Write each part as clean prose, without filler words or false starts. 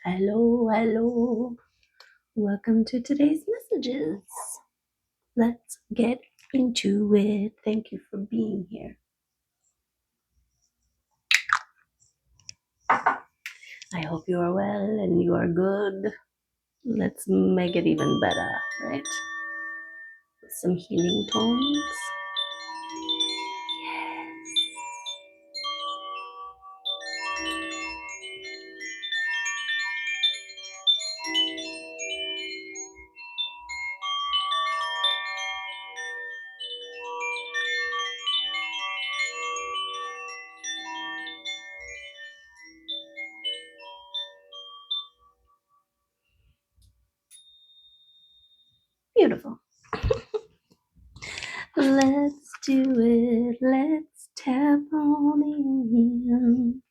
Hello, hello. Welcome to today's messages. Let's get into it. Thank you for being here. I hope you are well and you are good. Let's make it even better, right? With some healing tones. Beautiful. Let's do it. Let's tap on in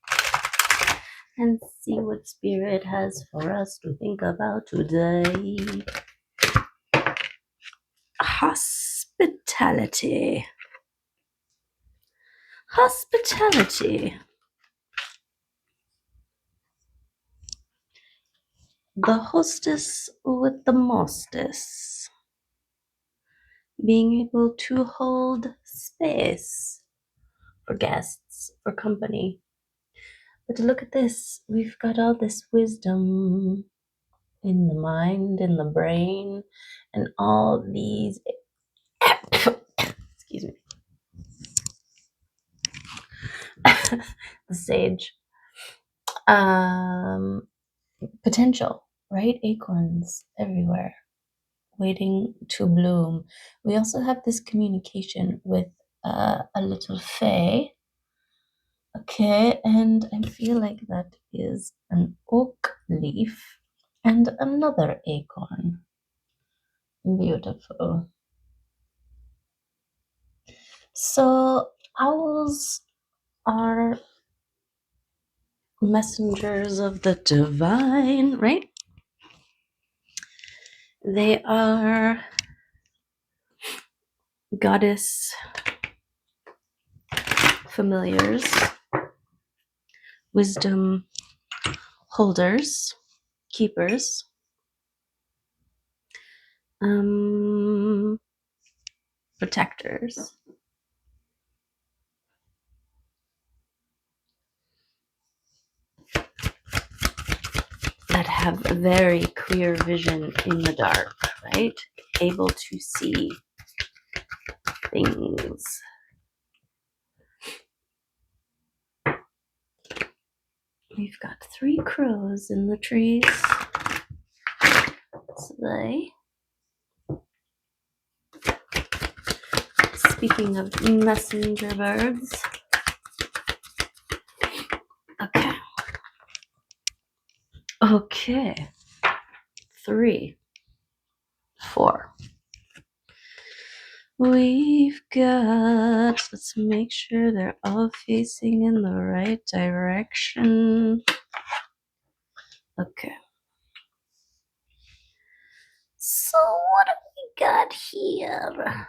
and see what spirit has for us to think about today. Hospitality. Hospitality. The hostess with the mostess. Being able to hold space for guests, for company. But look at this. We've got all this wisdom in the mind, in the brain, and all these excuse me. The sage. Potential, right? Acorns everywhere, waiting to bloom. We also have this communication with a little fae. Okay, and I feel like that is an oak leaf and another acorn. Beautiful. So owls are messengers of the divine, right? They are goddess familiars, wisdom holders, keepers, protectors. That have a very clear vision in the dark, right? Able to see things. We've got 3 crows in the trees today. Speaking of messenger birds. Okay. Okay. 3, 4. We've got, let's make sure they're all facing in the right direction. Okay. So what do we got here?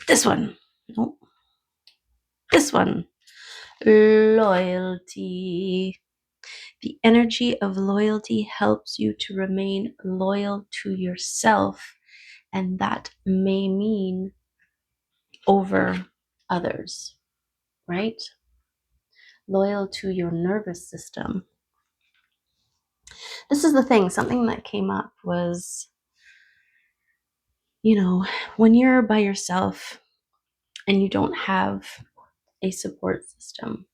This one. Nope. This one. Loyalty. The energy of loyalty helps you to remain loyal to yourself, and that may mean over others, right? Loyal to your nervous system. This is the thing, something that came up was, when you're by yourself and you don't have a support system,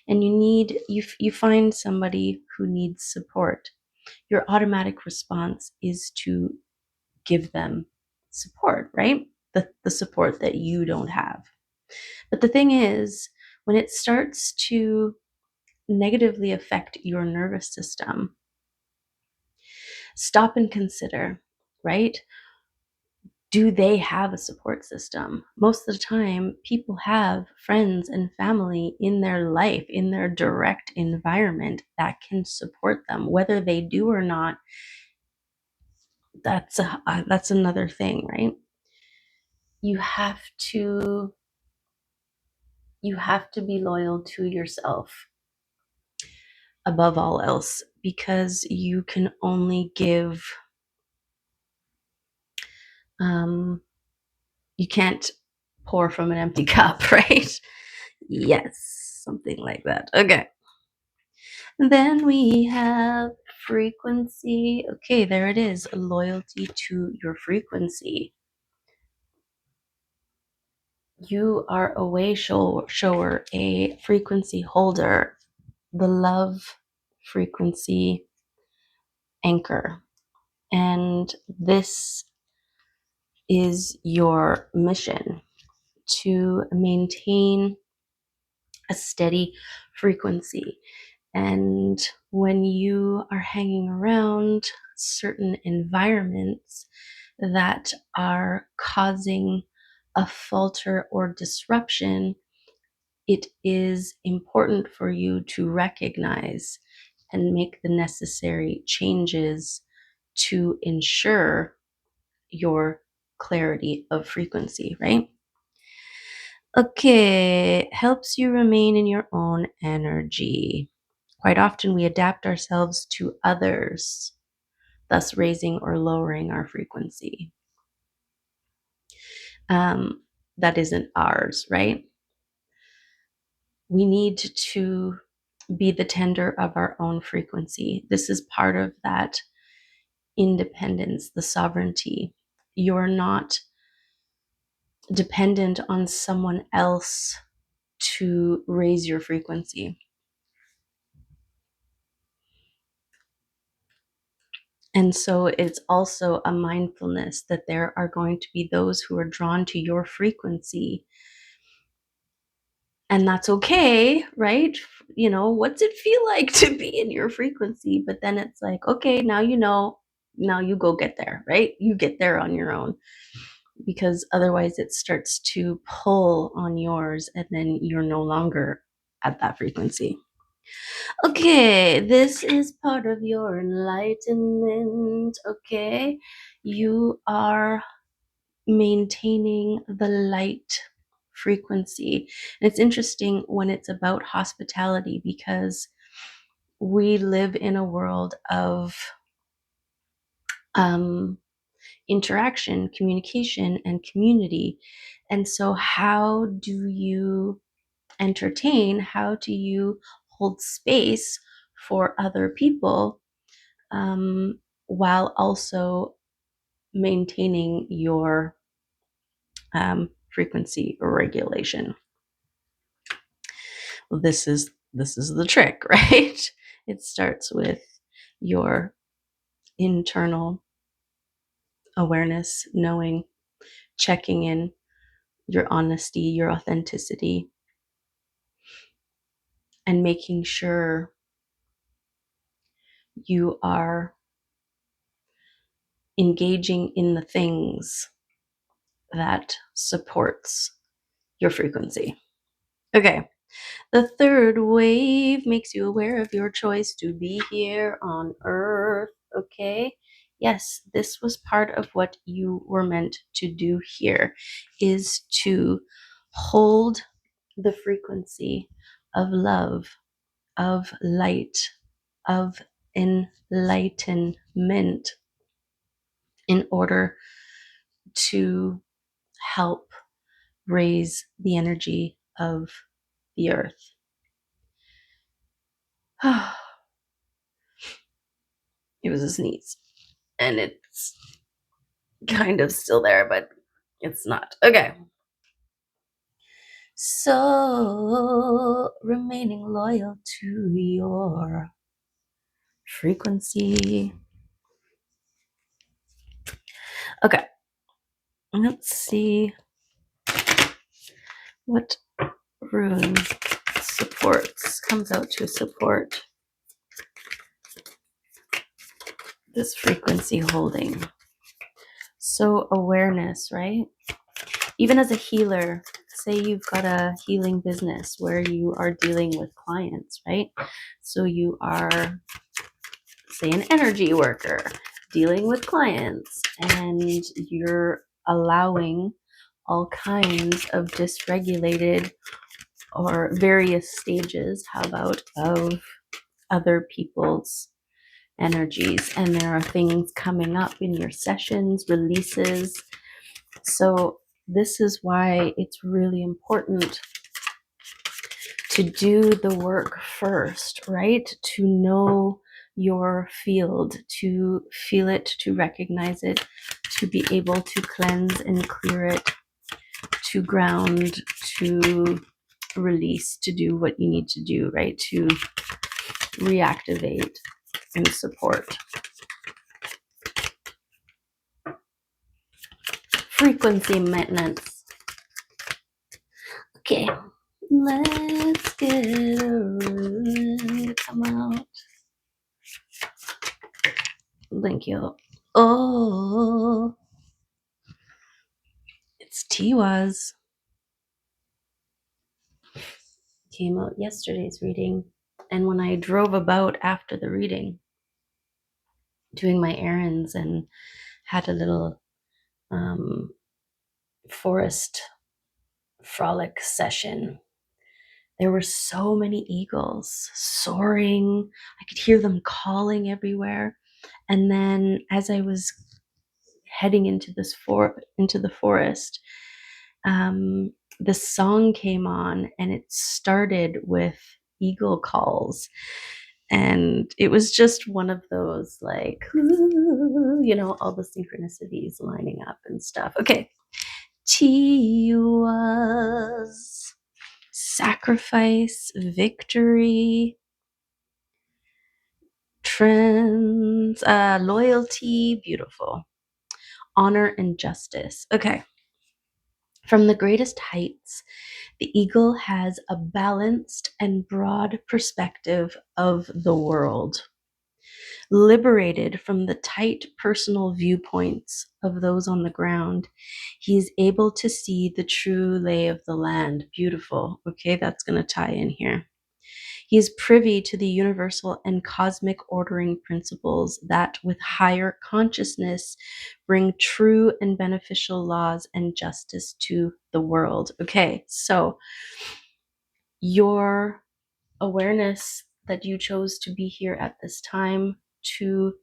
and you find somebody who needs support, your automatic response is to give them support, right? The support that you don't have. But the thing is, when it starts to negatively affect your nervous system, stop and consider, right? Do they have a support system? Most of the time, people have friends and family in their life, in their direct environment that can support them. Whether they do or not, that's another thing, right? You have to be loyal to yourself. above all else, because you can only give, you can't pour from an empty cup, right? Yes, something like that. Okay. Then we have frequency. Okay, there it is. Loyalty to your frequency. You are a way shower, a frequency holder, the love frequency anchor. And this is your mission, to maintain a steady frequency. And when you are hanging around certain environments that are causing a falter or disruption, it is important for you to recognize and make the necessary changes to ensure your clarity of frequency, right? Okay, helps you remain in your own energy. Quite often we adapt ourselves to others, thus raising or lowering our frequency. That isn't ours, right? We need to be the tender of our own frequency. This is part of that independence, the sovereignty. You're not dependent on someone else to raise your frequency. And so it's also a mindfulness that there are going to be those who are drawn to your frequency. And that's okay, right? You know, what's it feel like to be in your frequency? But then it's like, okay, now you know, now you go get there, right? You get there on your own, because otherwise it starts to pull on yours and then you're no longer at that frequency. Okay, this is part of your enlightenment. Okay, you are maintaining the light frequency. And it's interesting when it's about hospitality, because we live in a world of interaction, communication, and community. And so, how do you entertain? How do you hold space for other people, while also maintaining your frequency regulation? Well, this is the trick, right? It starts with your internal awareness, knowing, checking in, your honesty, your authenticity, and making sure you are engaging in the things that supports your frequency. Okay. The third wave makes you aware of your choice to be here on Earth. Okay. Yes, this was part of what you were meant to do here, is to hold the frequency of love, of light, of enlightenment, in order to help raise the energy of the earth. It was a sneeze, and it's kind of still there, but it's not. Okay. So, remaining loyal to your frequency. Okay. Let's see what rune comes out to support this frequency holding. So, awareness, right? Even as a healer, say you've got a healing business where you are dealing with clients, right? So you are, say, an energy worker dealing with clients, and you're allowing all kinds of dysregulated or various stages, how about, of other people's energies, and there are things coming up in your sessions, releases. So this is why it's really important to do the work first, right? To know your field, to feel it, to recognize it, to be able to cleanse and clear it, to ground, to release, to do what you need to do, right? To reactivate and support. Frequency maintenance. Okay, let's get it. Come out. Thank you. Oh, it's Tiwa's. Came out yesterday's reading. And when I drove about after the reading, doing my errands and had a little forest frolic session, there were so many eagles soaring. I could hear them calling everywhere. And then as I was heading into into the forest, this song came on, and it started with eagle calls. And it was just one of those, like, all the synchronicities lining up and stuff. Okay. Tiwas. Sacrifice, victory, trends, loyalty, beautiful. Honor and justice. Okay. From the greatest heights, the eagle has a balanced and broad perspective of the world. Liberated from the tight personal viewpoints of those on the ground, he is able to see the true lay of the land. Beautiful. Okay, that's going to tie in here. He is privy to the universal and cosmic ordering principles that, with higher consciousness, bring true and beneficial laws and justice to the world. Okay, so your awareness that you chose to be here at this time, to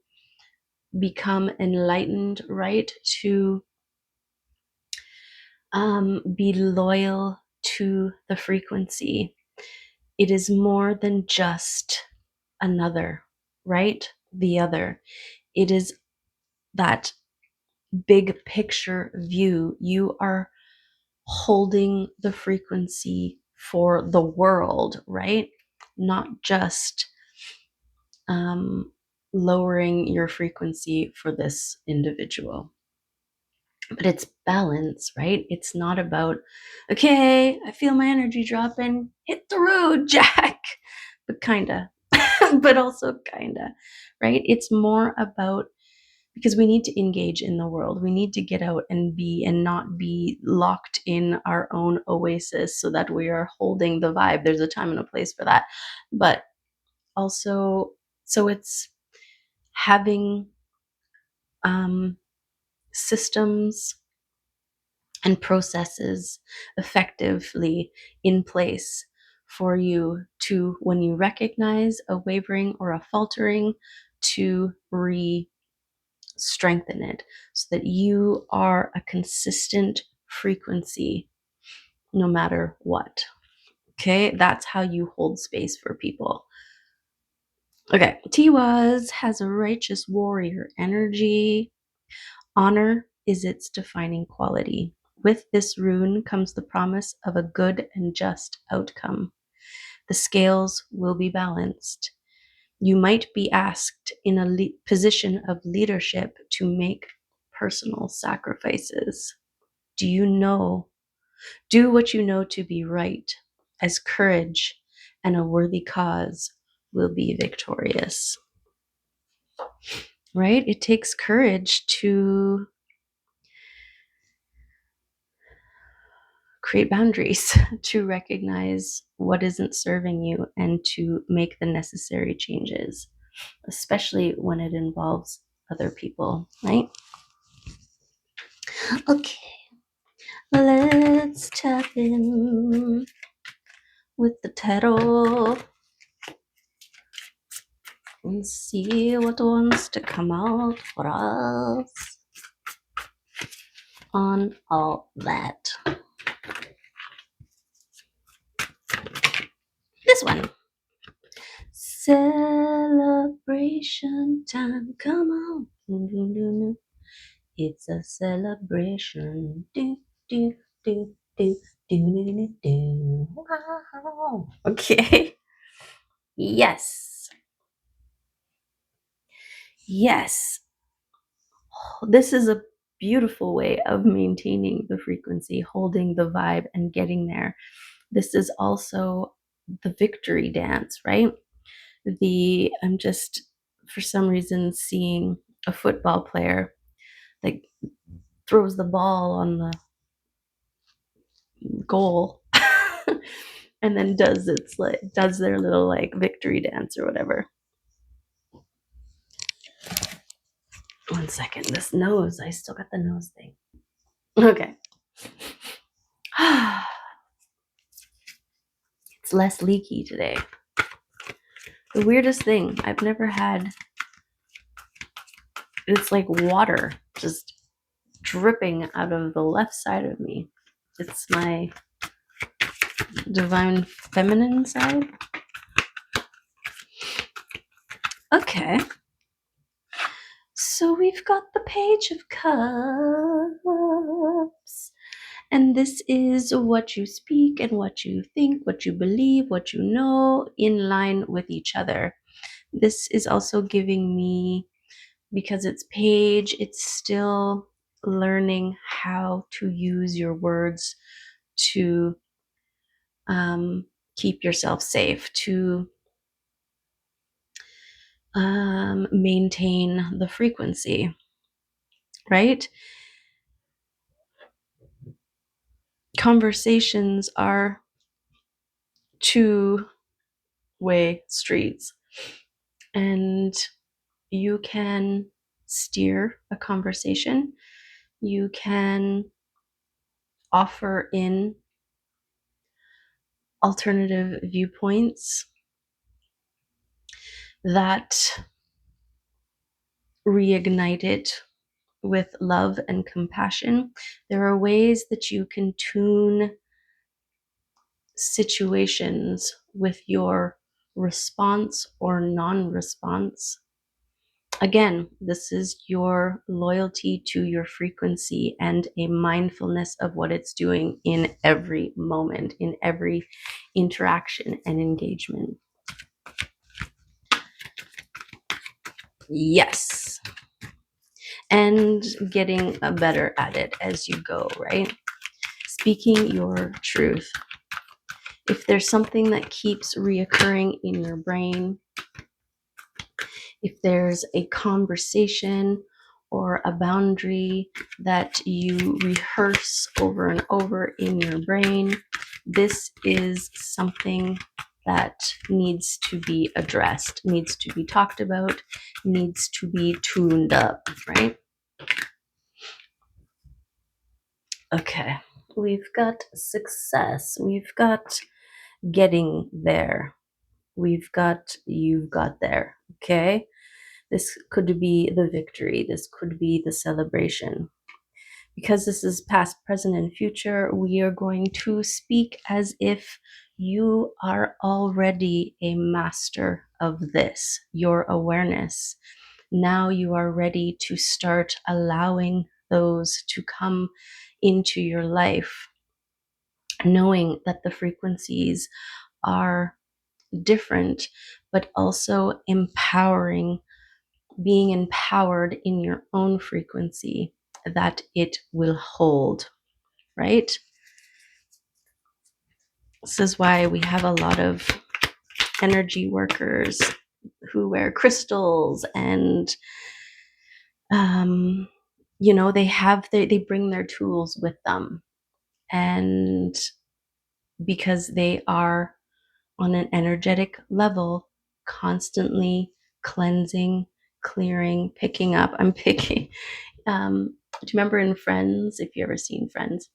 become enlightened, right? To be loyal to the frequency. It is more than just another, right? The other. It is that big picture view. You are holding the frequency for the world, right? Not just lowering your frequency for this individual. But it's balance, right? It's not about, okay, I feel my energy dropping, hit the road, Jack. But kinda, but also kinda, right? It's more about, because we need to engage in the world. We need to get out and be, and not be locked in our own oasis so that we are holding the vibe. There's a time and a place for that. But also, so it's having systems and processes effectively in place for you to, when you recognize a wavering or a faltering, to strengthen it so that you are a consistent frequency no matter what. Okay, that's how you hold space for people. Okay, Tiwaz has a righteous warrior energy. Honor is its defining quality. With this rune comes the promise of a good and just outcome. The scales will be balanced. You might be asked in a position of leadership to make personal sacrifices. Do what you know to be right, as courage and a worthy cause will be victorious. Right? It takes courage to create boundaries, to recognize what isn't serving you, and to make the necessary changes, especially when it involves other people, right? Okay, let's tap in with the tarot. and see what wants to come out for us on all that. This one. Celebration time, come on. It's a celebration. Do, do, do, do, do, do, do, do. Wow. Okay. Yes. Yes. This is a beautiful way of maintaining the frequency, holding the vibe, and getting there. This is also the victory dance, right? I'm just, for some reason, seeing a football player like throws the ball on the goal and then does their little like victory dance or whatever. One second, this nose, I still got the nose thing. Okay. It's less leaky today. The weirdest thing, I've never had, it's like water just dripping out of the left side of me. It's my divine feminine side. Okay. So we've got the Page of Cups. And this is what you speak and what you think, what you believe, what you know, in line with each other. This is also giving me, because it's page, it's still learning how to use your words to keep yourself safe, to maintain the frequency, right? Conversations are two-way streets, and you can steer a conversation. You can offer in alternative viewpoints that reignite it with love and compassion. There are ways that you can tune situations with your response or non-response. Again, this is your loyalty to your frequency and a mindfulness of what it's doing in every moment, in every interaction and engagement. Yes. And getting better at it as you go, right? Speaking your truth. If there's something that keeps reoccurring in your brain, if there's a conversation or a boundary that you rehearse over and over in your brain, this is something that needs to be addressed, needs to be talked about, needs to be tuned up, right? Okay, we've got success, we've got getting there, we've got you've got there, okay? This could be the victory, this could be the celebration. Because this is past, present, and future, we are going to speak as if you are already a master of this, your awareness. Now you are ready to start allowing those to come into your life, knowing that the frequencies are different, but also empowering, being empowered in your own frequency that it will hold, right? This is why we have a lot of energy workers who wear crystals and they bring their tools with them, and because they are on an energetic level constantly cleansing, clearing, picking up. I'm picking do you remember in Friends, if you ever seen Friends,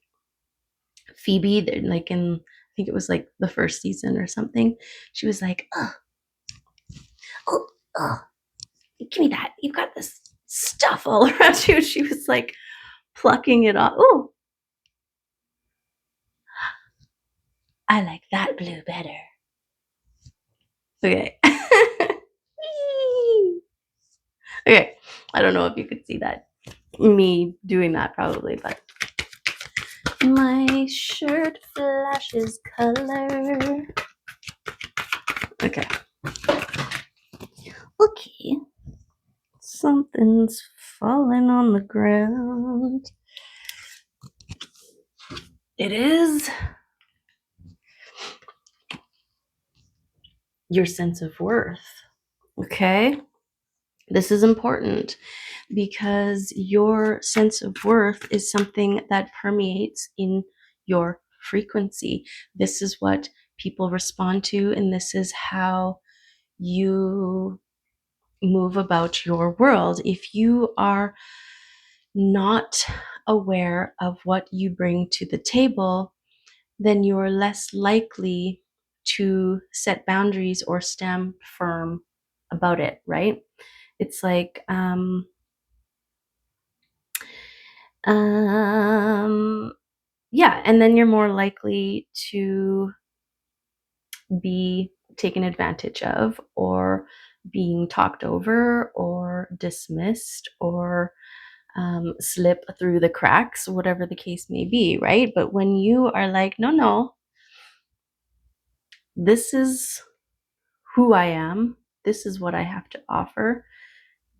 Phoebe, like in, I think it was like the first season or something, she was like, oh, ugh, give me that. You've got this stuff all around you. She was like plucking it off. Oh, I like that blue better. Okay. Okay. I don't know if you could see that. Me doing that probably, but my shirt flashes color. Okay. Okay. Something's falling on the ground. It is your sense of worth. Okay. This is important because your sense of worth is something that permeates in your frequency. This is what people respond to, and this is how you move about your world. If you are not aware of what you bring to the table, then you are less likely to set boundaries or stand firm about it, right? It's like, yeah, and then you're more likely to be taken advantage of or being talked over or dismissed or slip through the cracks, whatever the case may be, right? But when you are like, no, no, this is who I am, this is what I have to offer,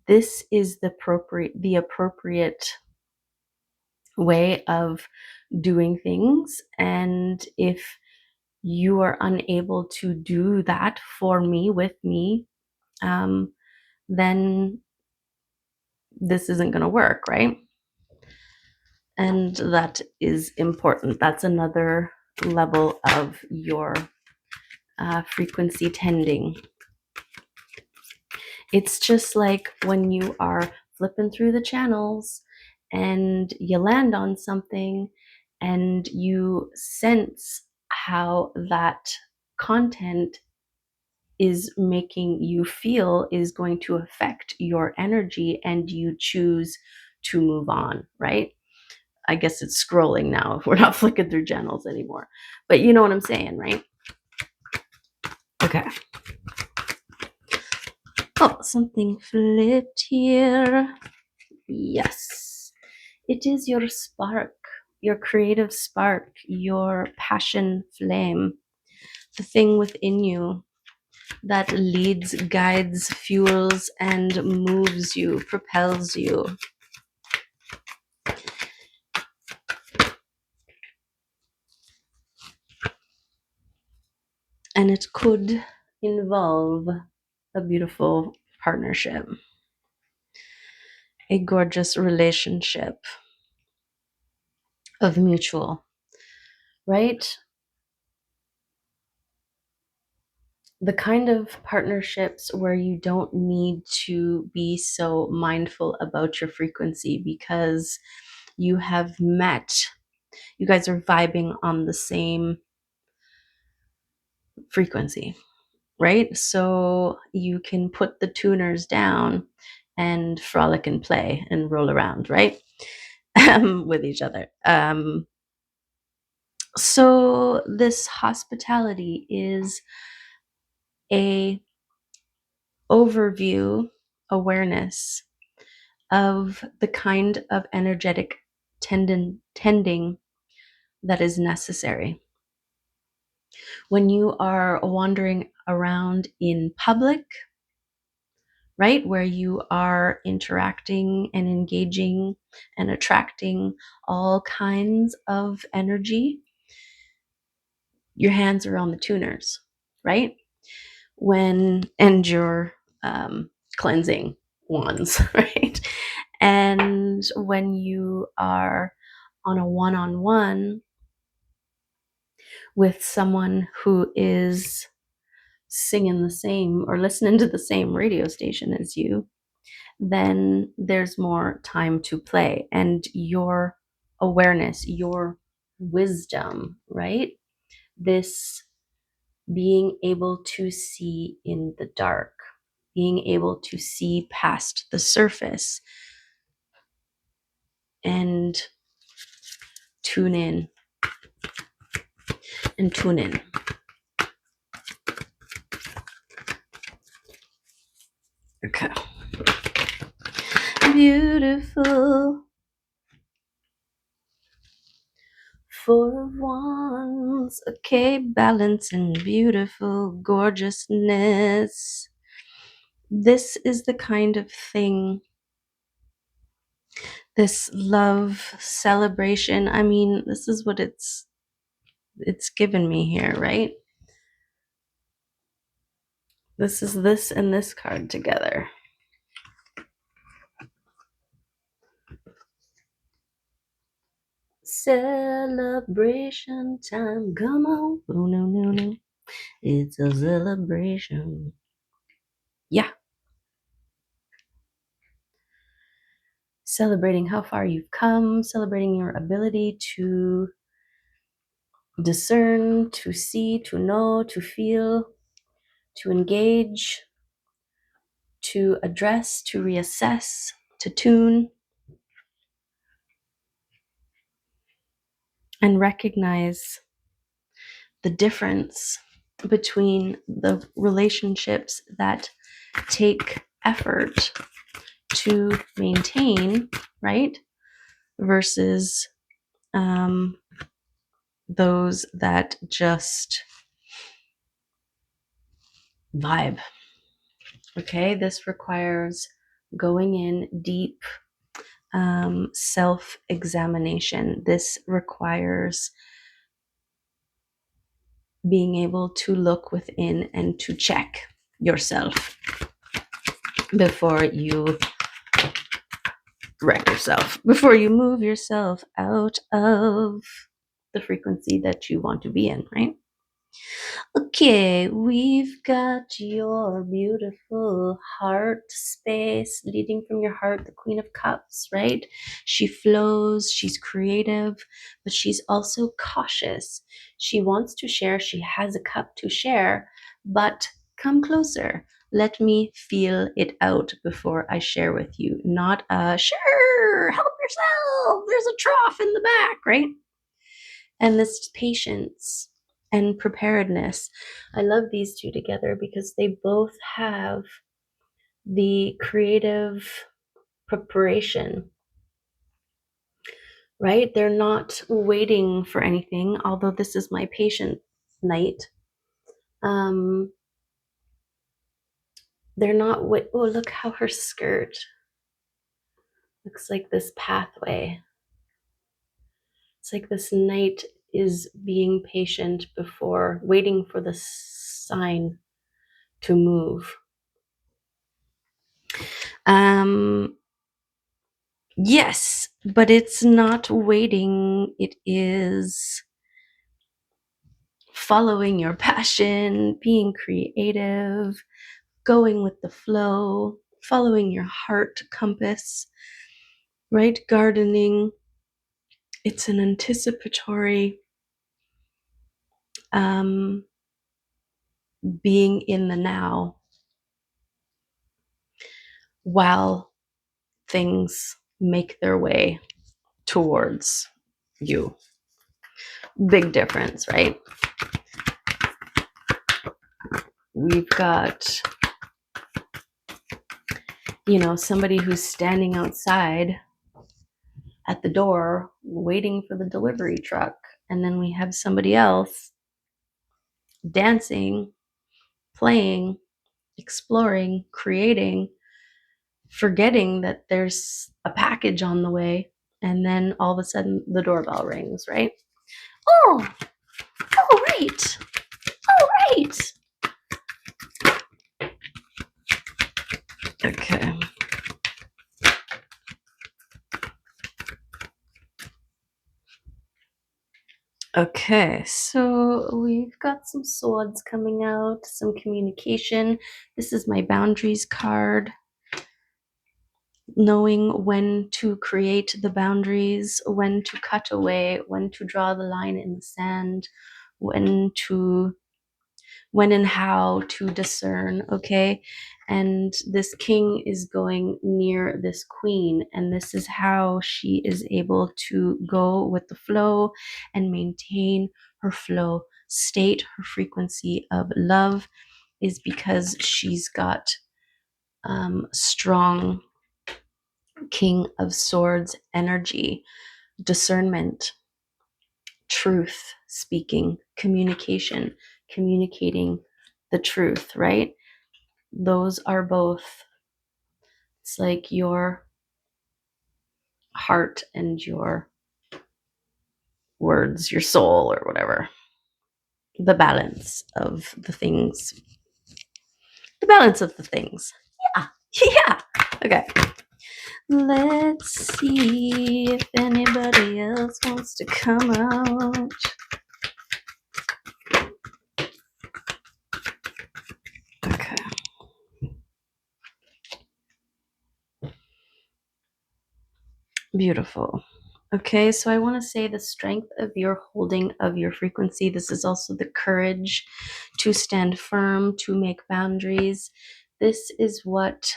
this is the appropriate way of doing things. And if you are unable to do that for me, with me, then this isn't going to work, right? And that is important. That's another level of your frequency tending. It's just like when you are flipping through the channels and you land on something and you sense how that content is making you feel is going to affect your energy, and you choose to move on, right? I guess it's scrolling now. We're not flicking through channels anymore. But you know what I'm saying, right? Okay. Oh, something flipped here. Yes. It is your spark, your creative spark, your passion flame, the thing within you that leads, guides, fuels, and moves you, propels you. And it could involve a beautiful partnership, a gorgeous relationship of mutual, right? The kind of partnerships where you don't need to be so mindful about your frequency because you have met, you guys are vibing on the same frequency, right? So you can put the tuners down and frolic and play and roll around, right? With each other. So this hospitality is a overview awareness of the kind of energetic tending that is necessary. When you are wandering around in public, right, where you are interacting and engaging and attracting all kinds of energy, your hands are on the tuners, right? And your cleansing wands, right? And when you are on a one-on-one with someone who is singing the same or listening to the same radio station as you, then there's more time to play. And your awareness, your wisdom, right? This being able to see in the dark, being able to see past the surface and tune in and tune in. Okay. Beautiful. Four of Wands. Okay, balance and beautiful gorgeousness. This is the kind of thing, this love celebration. I mean, this is what it's given me here, right? This is this and this card together. Celebration time. Come on. Oh, no, no, no. It's a celebration. Yeah. Celebrating how far you've come, celebrating your ability to discern, to see, to know, to feel, to engage, to address, to reassess, to tune, and recognize the difference between the relationships that take effort to maintain, right? Versus those that just vibe. Okay, this requires going in deep self-examination. This requires being able to look within and to check yourself before you wreck yourself, before you move yourself out of the frequency that you want to be in, right? Okay, we've got your beautiful heart space leading from your heart, the Queen of Cups, right? She flows, she's creative, but she's also cautious. She wants to share, she has a cup to share, but come closer. Let me feel it out before I share with you. Not sure, help yourself. There's a trough in the back, right? And this patience and preparedness. I love these two together because they both have the creative preparation, right? They're not waiting for anything, although this is my patient night. They're not oh, look how her skirt looks like this pathway. It's like this knight is being patient before waiting for the sign to move. Yes, but it's not waiting. It is following your passion, being creative, going with the flow, following your heart compass, right? Gardening. It's an anticipatory being in the now while things make their way towards you. Big difference, right? We've got, somebody who's standing outside at the door waiting for the delivery truck. And then we have somebody else dancing, playing, exploring, creating, forgetting that there's a package on the way. And then all of a sudden the doorbell rings, right? Oh, right. Oh, right. Okay. Okay, so we've got some swords coming out, some communication. This is my boundaries card. Knowing when to create the boundaries, when to cut away, when to draw the line in the sand, when and how to discern, okay? And this king is going near this queen, and this is how she is able to go with the flow and maintain her flow state, her frequency of love, is because she's got strong King of Swords energy, discernment, truth speaking, communication, communicating the truth, right? Those are both, it's like your heart and your words, your soul, or whatever. The balance of the things. The balance of the things. Yeah. Yeah. Okay. Let's see if anybody else wants to come out. Okay. Beautiful. Okay, so I want to say the strength of your holding of your frequency. This is also the courage to stand firm, to make boundaries. This is what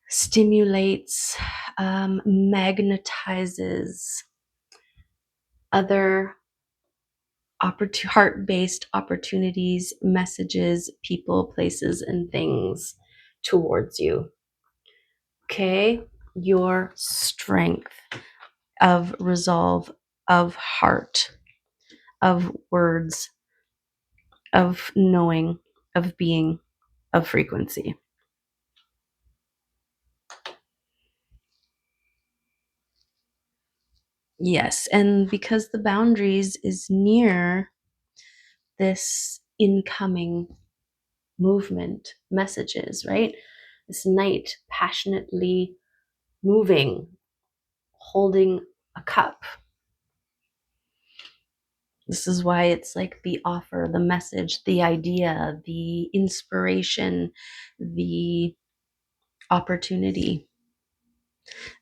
stimulates, magnetizes other heart-based opportunities, messages, people, places, and things towards you. Okay, your strength of resolve, of heart, of words, of knowing, of being, of frequency. Yes, and because the boundaries is near this incoming movement, messages, right? This knight passionately moving, holding a cup. This is why it's like the offer, the message, the idea, the inspiration, the opportunity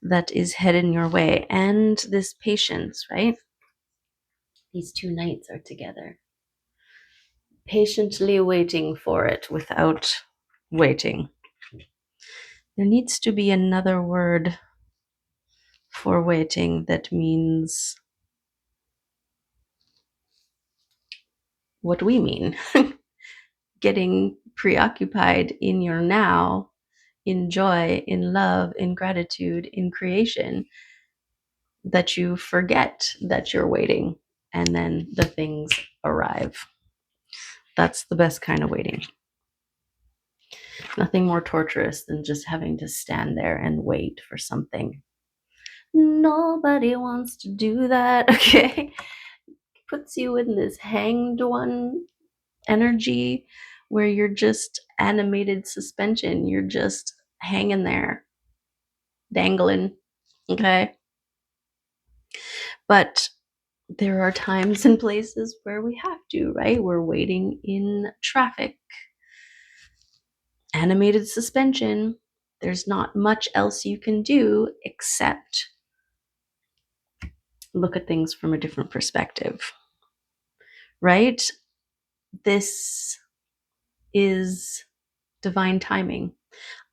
that is heading your way. And this patience, right? These two knights are together, patiently waiting for it without waiting. There needs to be another word for waiting that means what we mean. Getting preoccupied in your now, in joy, in love, in gratitude, in creation, that you forget that you're waiting and then the things arrive. That's the best kind of waiting. Nothing more torturous than just having to stand there and wait for something. Nobody wants to do that, okay? Puts you in this hanged one energy where you're just animated suspension. You're just hanging there, dangling, okay? But there are times and places where we have to, right? We're waiting in traffic, animated suspension. There's not much else you can do except look at things from a different perspective, right? This is divine timing.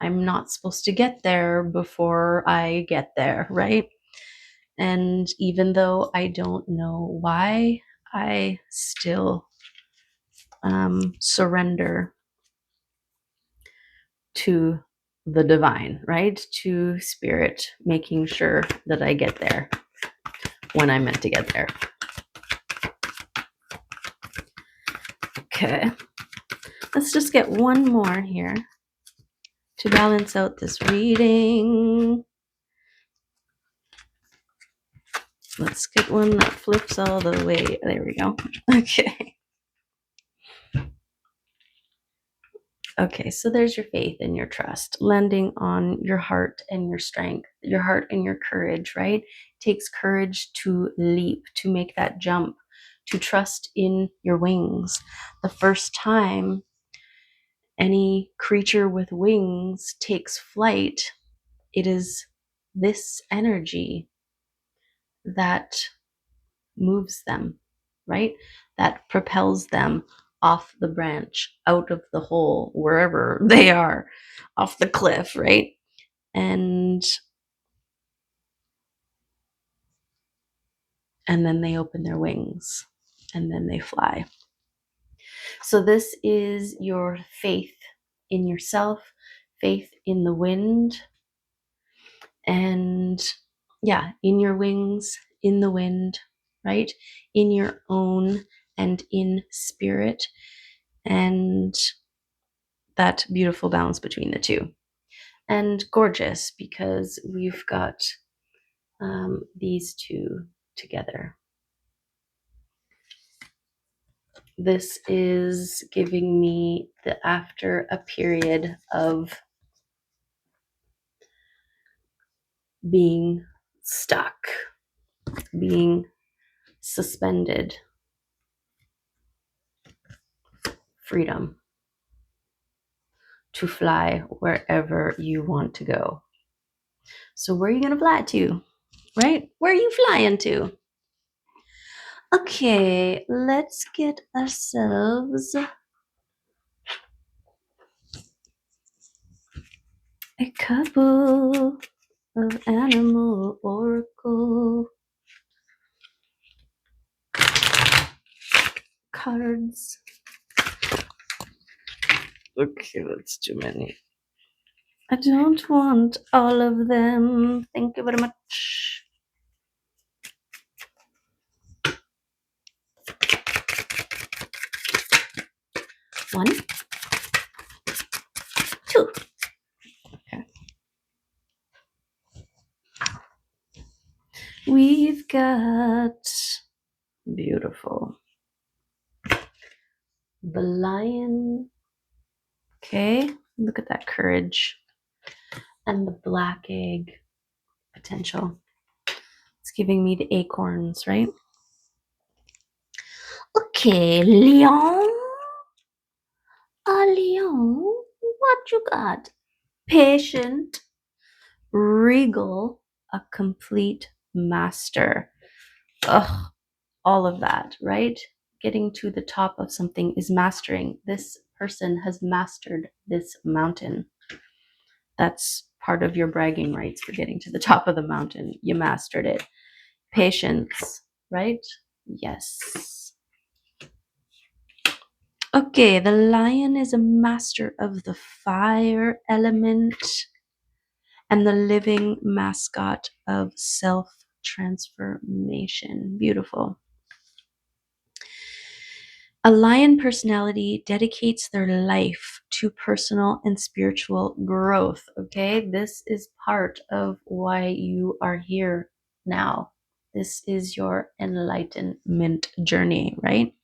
I'm not supposed to get there before I get there, right? And even though I don't know why, I still surrender to the divine, right? To spirit, making sure that I get there when I'm meant to get there. Okay. Let's just get one more here to balance out this reading. Let's get one that flips all the way. There we go. Okay. Okay, so there's your faith and your trust, landing on your heart and your strength, your heart and your courage, right? It takes courage to leap, to make that jump, to trust in your wings. The first time any creature with wings takes flight, it is this energy that moves them, right? That propels them off the branch, out of the hole, wherever they are, off the cliff, right? And then they open their wings and then they fly. So this is your faith in yourself, faith in the wind, and yeah, in your wings, in the wind, right? In your own and in spirit, and that beautiful balance between the two. And gorgeous because we've got these two together. This is giving me the after a period of being stuck, being suspended, freedom to fly wherever you want to go. So where are you going to fly to, right? Where are you flying to? Okay, let's get ourselves a couple of animal oracle cards. Okay, that's too many. I don't want all of them. Thank you very much. One, two. Okay. We've got beautiful. The lion. Okay, look at that courage. And the black egg potential. It's giving me the acorns, right? Okay, Leon. Leon, what you got? Patient, regal, a complete master. Ugh, all of that, right? Getting to the top of something is mastering. This person has mastered this mountain. That's part of your bragging rights for getting to the top of the mountain. You mastered it. Patience, right? Yes. Okay, the lion is a master of the fire element and the living mascot of self-transformation. Beautiful. A lion personality dedicates their life to personal and spiritual growth. Okay, this is part of why you are here now. This is your enlightenment journey, right?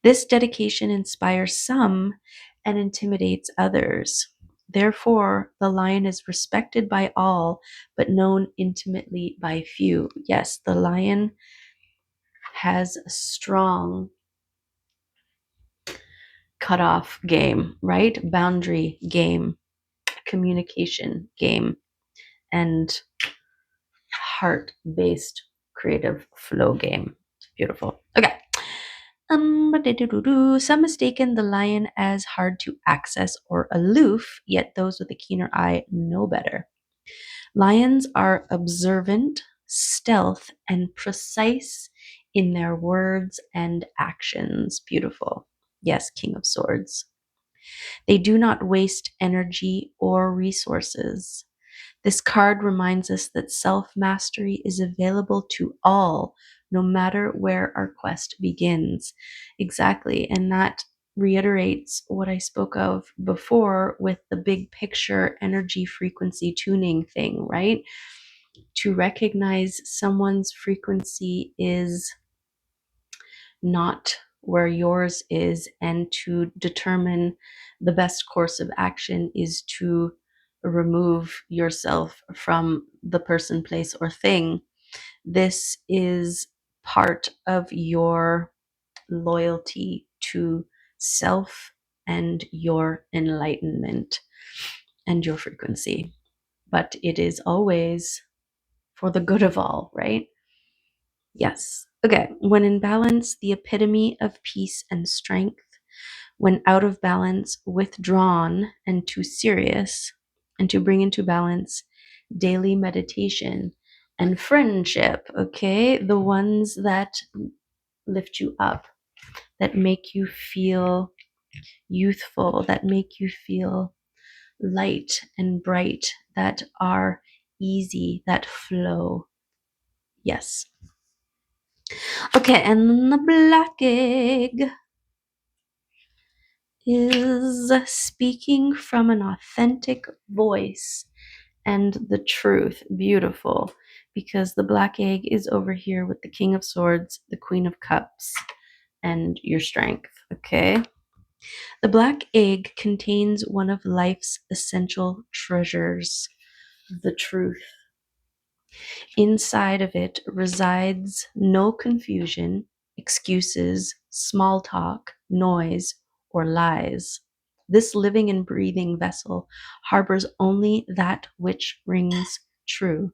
This dedication inspires some and intimidates others. Therefore, the lion is respected by all, but known intimately by few. Yes, the lion has a strong cutoff game, right? Boundary game, communication game, and heart-based creative flow game. Beautiful. Okay. Some mistaken the lion as hard to access or aloof, yet those with a keener eye know better. Lions are observant, stealth, and precise in their words and actions. Beautiful. Yes, King of Swords. They do not waste energy or resources. This card reminds us that self-mastery is available to all, no matter where our quest begins. Exactly. And that reiterates what I spoke of before with the big picture energy frequency tuning thing, right? To recognize someone's frequency is not where yours is, and to determine the best course of action is to remove yourself from the person, place, or thing. This is part of your loyalty to self and your enlightenment and your frequency. But it is always for the good of all, right? Yes. Okay, when in balance, the epitome of peace and strength. When out of balance, withdrawn and too serious. And to bring into balance, daily meditation and friendship. Okay, the ones that lift you up, that make you feel youthful, that make you feel light and bright, that are easy, that flow. Yes. Okay, and the black egg is speaking from an authentic voice and the truth. Beautiful. Because the black egg is over here with the King of Swords, the Queen of Cups, and your strength. Okay. The black egg contains one of life's essential treasures, the truth. Inside of it resides no confusion, excuses, small talk, noise, or lies. This living and breathing vessel harbors only that which rings true.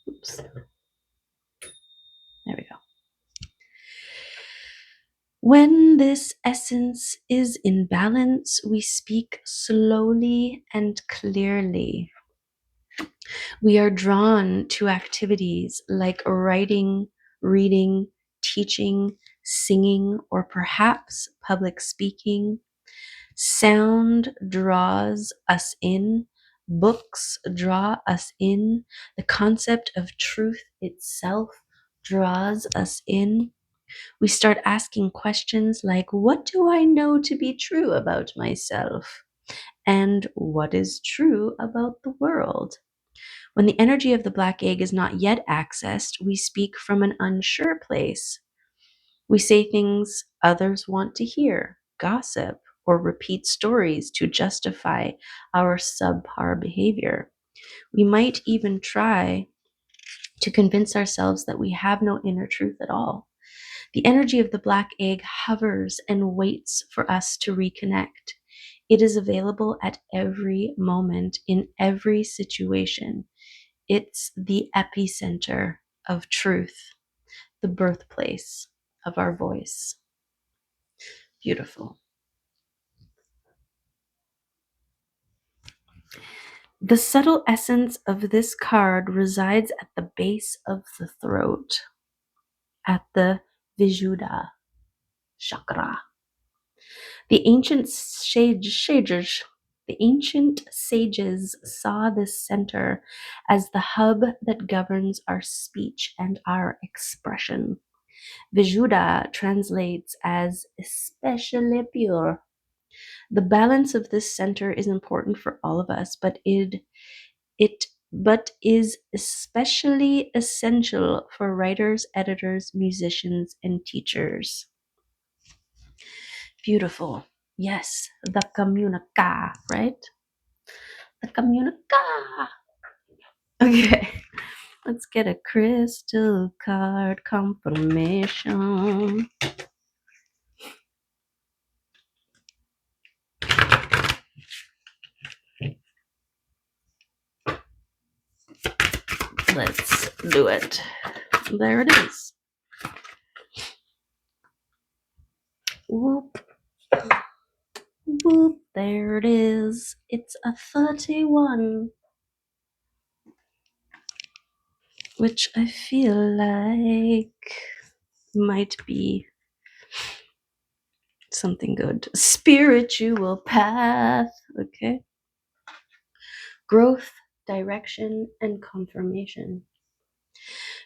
Oops. There we go. When this essence is in balance, we speak slowly and clearly. We are drawn to activities like writing, reading, teaching, singing, or perhaps public speaking. Sound draws us in. Books draw us in. The concept of truth itself draws us in. We start asking questions like, what do I know to be true about myself? And what is true about the world? When the energy of the black egg is not yet accessed, we speak from an unsure place. We say things others want to hear, gossip, or repeat stories to justify our subpar behavior. We might even try to convince ourselves that we have no inner truth at all. The energy of the black egg hovers and waits for us to reconnect. It is available at every moment, in every situation. It's the epicenter of truth, the birthplace of our voice. Beautiful. The subtle essence of this card resides at the base of the throat, at the Vishuddha chakra. The ancient sages saw this center as the hub that governs our speech and our expression. Vishuddha translates as especially pure. The balance of this center is important for all of us, but is especially essential for writers, editors, musicians, and teachers. Beautiful. Yes, the communica, right? The communica. Okay, let's get a crystal card confirmation. Let's do it. There it is. Whoop, whoop, there it is. It's a 31, which I feel like might be something good. Spiritual path, okay? Growth, direction, and confirmation.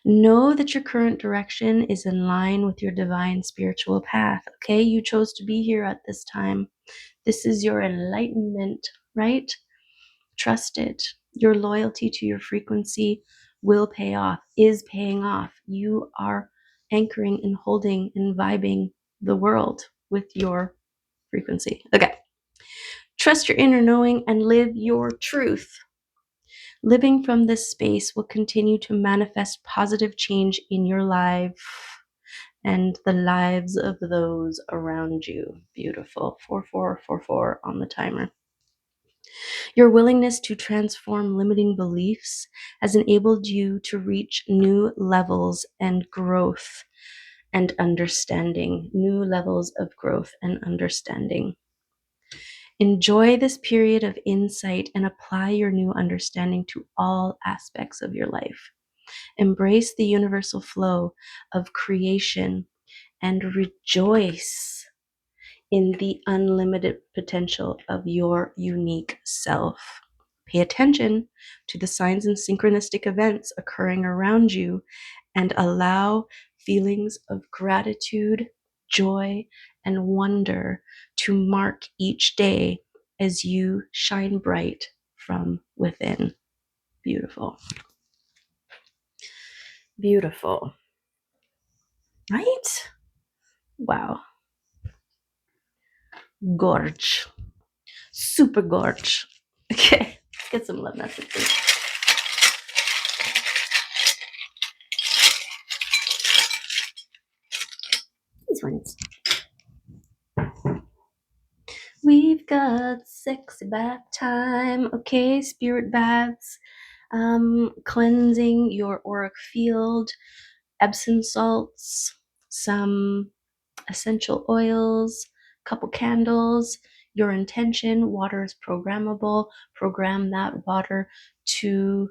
Know that your current direction is in line with your divine spiritual path, okay? You chose to be here at this time. This is your enlightenment, right? Trust it. Your loyalty to your frequency will pay off, is paying off. You are anchoring and holding and vibing the world with your frequency. Okay. Trust your inner knowing and live your truth. Living from this space will continue to manifest positive change in your life and the lives of those around you. Beautiful. 4444 on the timer. Your willingness to transform limiting beliefs has enabled you to reach new levels and growth and understanding. New levels of growth and understanding. Enjoy this period of insight and apply your new understanding to all aspects of your life. Embrace the universal flow of creation and rejoice in the unlimited potential of your unique self. Pay attention to the signs and synchronistic events occurring around you and allow feelings of gratitude, joy, and wonder to mark each day as you shine bright from within. Beautiful. Beautiful. Right? Wow. Gorge. Super gorge. Okay, let's get some love messages. These ones. We've got sexy bath time. Okay, spirit baths, cleansing your auric field, Epsom salts, some essential oils, couple candles. Your intention, water is programmable. Program that water to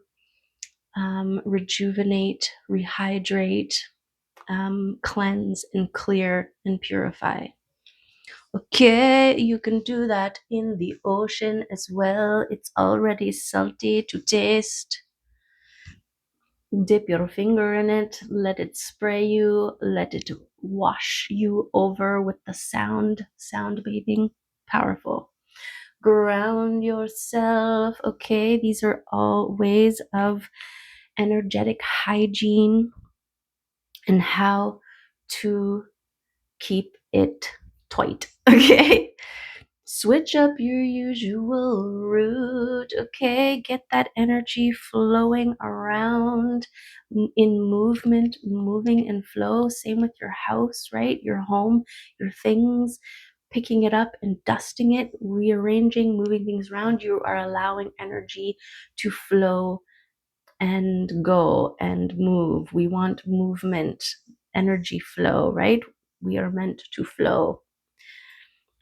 rejuvenate, rehydrate, cleanse, and clear and purify. Okay, you can do that in the ocean as well. It's already salty to taste. Dip your finger in it, let it spray you, let it wash you over with the sound bathing. Powerful. Ground yourself. Okay, these are all ways of energetic hygiene and how to keep it tight. Okay, switch up your usual route. Okay, get that energy flowing around in movement, moving and flow. Same with your house, right? Your home, your things, picking it up and dusting it, rearranging, moving things around. You are allowing energy to flow and go and move. We want movement, energy flow, right? We are meant to flow.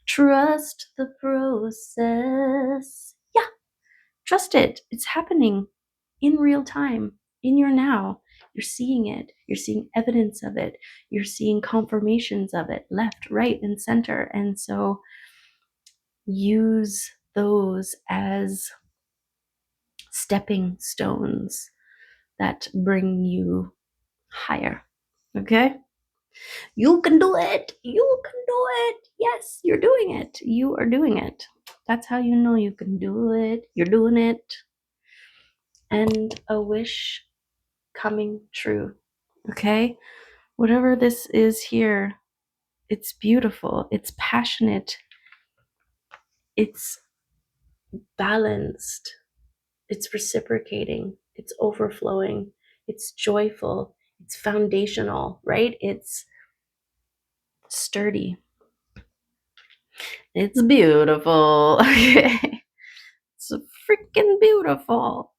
Trust the process. Yeah, trust it. It's happening in real time, in your now. You're seeing it. You're seeing evidence of it. You're seeing confirmations of it, left, right, and center. And so use those as stepping stones that bring you higher. Okay? You can do it. You can do it. Yes, you're doing it. You are doing it. That's how you know you can do it. You're doing it. And a wish coming true. Okay? Whatever this is here, it's beautiful. It's passionate. It's balanced. It's reciprocating. It's overflowing. It's joyful. It's foundational, right? It's sturdy. It's beautiful. Okay. It's freaking beautiful.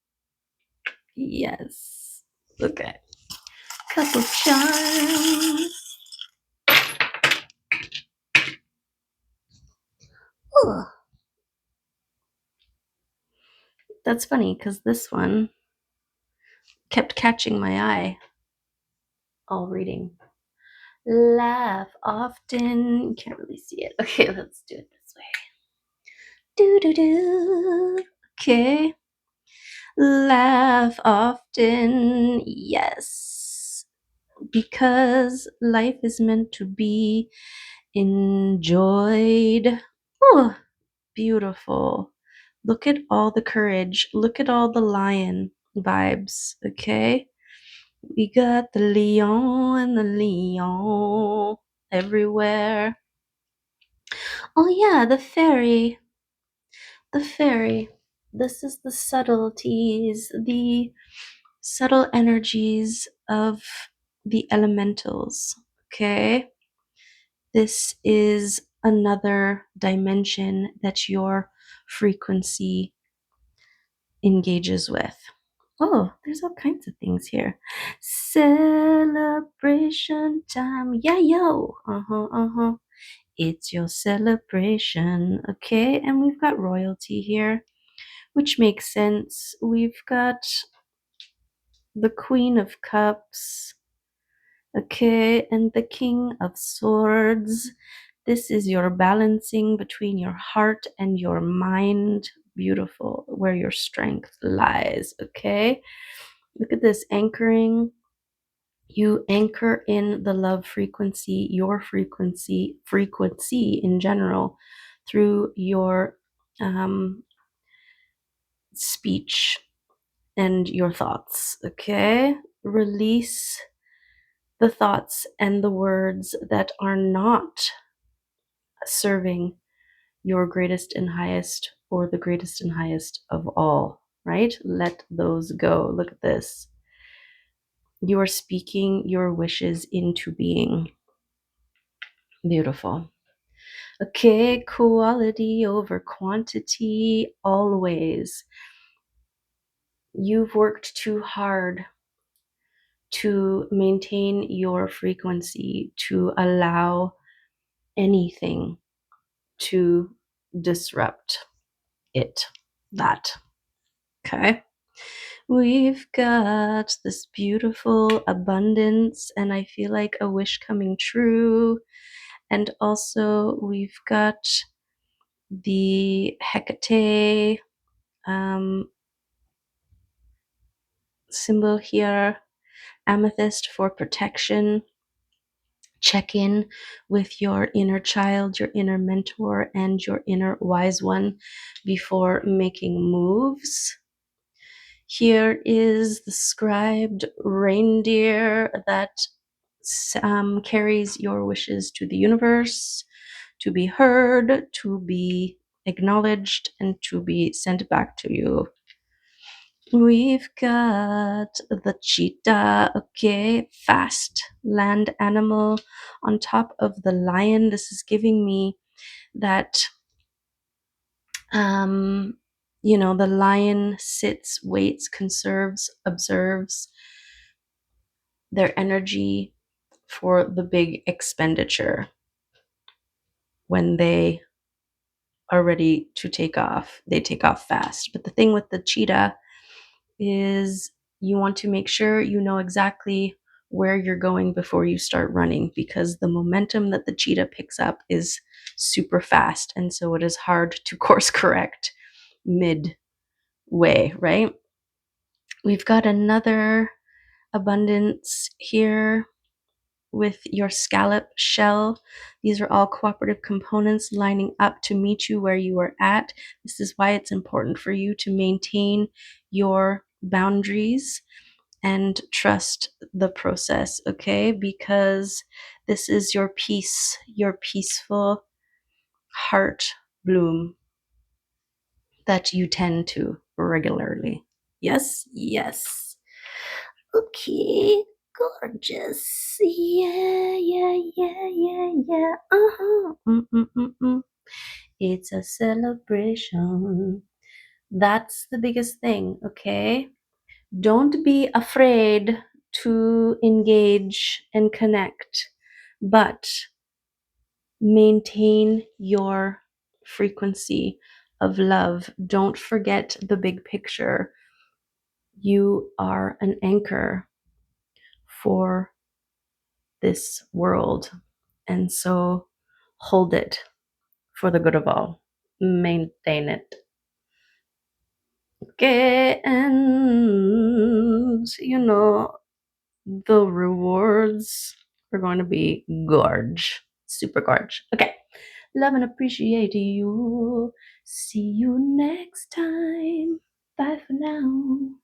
Yes. Okay. Couple charms. Ugh. That's funny because this one kept catching my eye all reading. Laugh often. Can't really see it. Okay, let's do it this way. Do do do. Okay. Laugh often. Yes. Because life is meant to be enjoyed. Oh, beautiful. Look at all the courage. Look at all the lion vibes. Okay. We got the lion and the lion everywhere. Oh, yeah, the fairy. The fairy. This is the subtleties, the subtle energies of the elementals. Okay. This is another dimension that you're frequency engages with. Oh, there's all kinds of things here. Celebration time. Yeah, yo. It's your celebration. Okay, and we've got royalty here, which makes sense. We've got the Queen of Cups. Okay, and the King of Swords. This is your balancing between your heart and your mind. Beautiful, where your strength lies. Okay, look at this anchoring. You anchor in the love frequency, your frequency in general, through your speech and your thoughts. Okay, release the thoughts and the words that are not serving your greatest and highest, or the greatest and highest of all, right? Let those go. Look at this. You are speaking your wishes into being. Beautiful. Okay, quality over quantity, always. You've worked too hard to maintain your frequency, to allow anything to disrupt it. That. Okay. We've got this beautiful abundance, and I feel like a wish coming true. And also, we've got the Hecate symbol here, amethyst for protection. Check in with your inner child, your inner mentor, and your inner wise one before making moves. Here is the scribed reindeer that carries your wishes to the universe, to be heard, to be acknowledged, and to be sent back to you. We've got the cheetah, okay, fast land animal on top of the lion. This is giving me that, the lion sits, waits, conserves, observes their energy for the big expenditure when they are ready to take off. They take off fast. But the thing with the cheetah is you want to make sure you know exactly where you're going before you start running, because the momentum that the cheetah picks up is super fast. And so it is hard to course correct midway, right? We've got another abundance here with your scallop shell. These are all cooperative components lining up to meet you where you are at. This is why it's important for you to maintain your boundaries and trust the process, okay? Because this is your peace, your peaceful heart bloom that you tend to regularly. Yes, yes. Okay, gorgeous. Yeah, yeah, yeah, yeah, yeah. It's a celebration. That's the biggest thing, okay? Don't be afraid to engage and connect, but maintain your frequency of love. Don't forget the big picture. You are an anchor for this world. And so hold it for the good of all. Maintain it. Okay, and the rewards are going to be gorge. Super gorge. Okay. Love and appreciate you. See you next time. Bye for now.